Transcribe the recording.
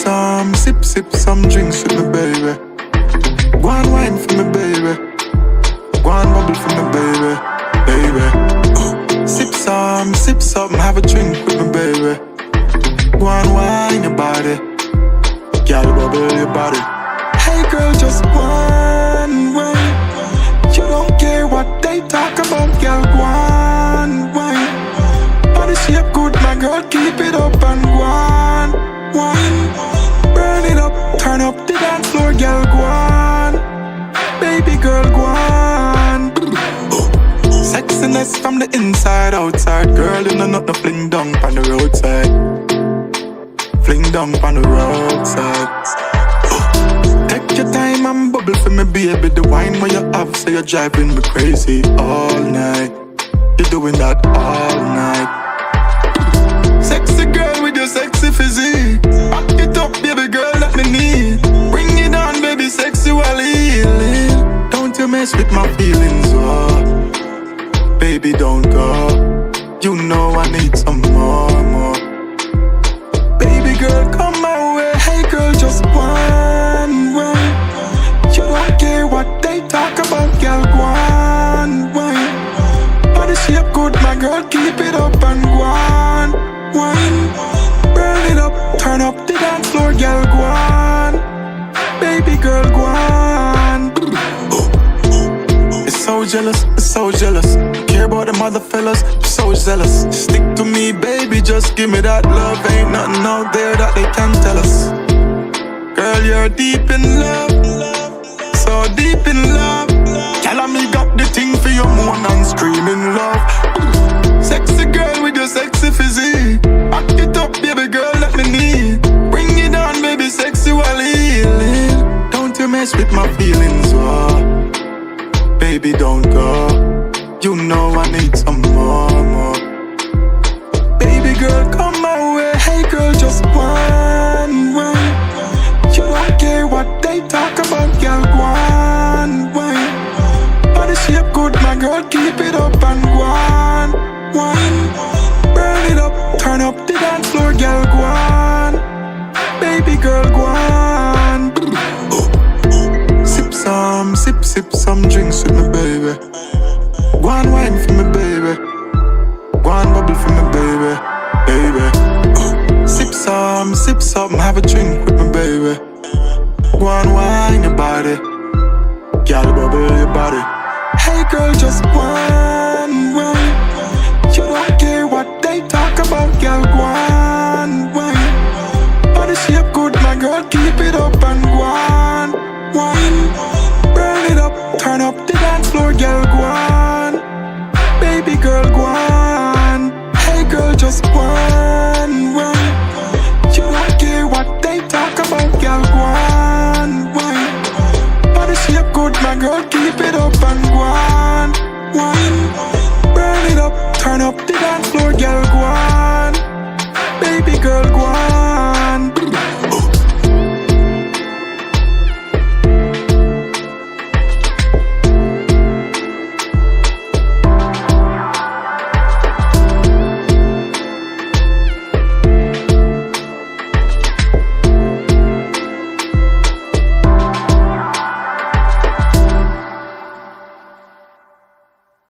Sip some drinks with me, baby. Go and wine for me, baby. Go and bubble for me, baby. Baby. Sip some, have a drink with me, baby. Go and wine your body. Girl, bubble your body. Hey girl, just one wine. You don't care what they talk about, girl, go on wine. Body shape good, my girl, keep it up and go on wine. Burn it up, turn up the dance floor, girl, go on. Baby girl, go on. Sexiness from the inside, outside. Girl, you know not to fling down on the roadside. Fling down on the roadside. Take your time and bubble for me, baby. The wine where you have, so you're driving me crazy all night. You're doing that all night. Sexy girl with your sexy physique. Back it up, baby girl, that me need. Bring it on, baby, sexually. Don't you mess with my feelings, oh. Baby, don't go. You know I need some more. Baby girl, come my way. Hey girl, just one wine. You don't care what they talk about, girl, go on wine. Body shape good, my girl, keep it up and go on wine. Burn it up, turn up the dance floor, girl, go on. Baby girl, go on. It's so jealous. Care about them other fellas, so zealous. Stick to me, baby, just give me that love. Ain't nothing out there that they can tell us. Girl, you're deep in love, so deep in love. Tell me got the thing for your moan and screaming love. Sexy girl with your sexy physique. Back it up, baby girl, that me need. Bring it on, baby, sexually. Don't you mess with my feelings, oh. Baby, don't go. You know I need some more. Baby girl, come my way. Hey girl, just one wine. You don't care what they talk about, girl, go on wine. Body shape good, my girl, keep it up and go on wine. Burn it up, turn up the dance floor, girl, go on. Baby girl, go on. Sip some drinks with me, baby. Go and wine for me, baby. Go and bubble for me, baby. Baby. Sip some, have a drink with me, baby. Go and wine your body. Girl, bubble your body. Hey girl, just one wine. You don't care what they talk about, girl, go on wine. Body shape good, my girl, keep it up and go on wine. Burn it up, turn up the dance floor, girl, go on. Baby girl, go on. Hey girl, just one wine.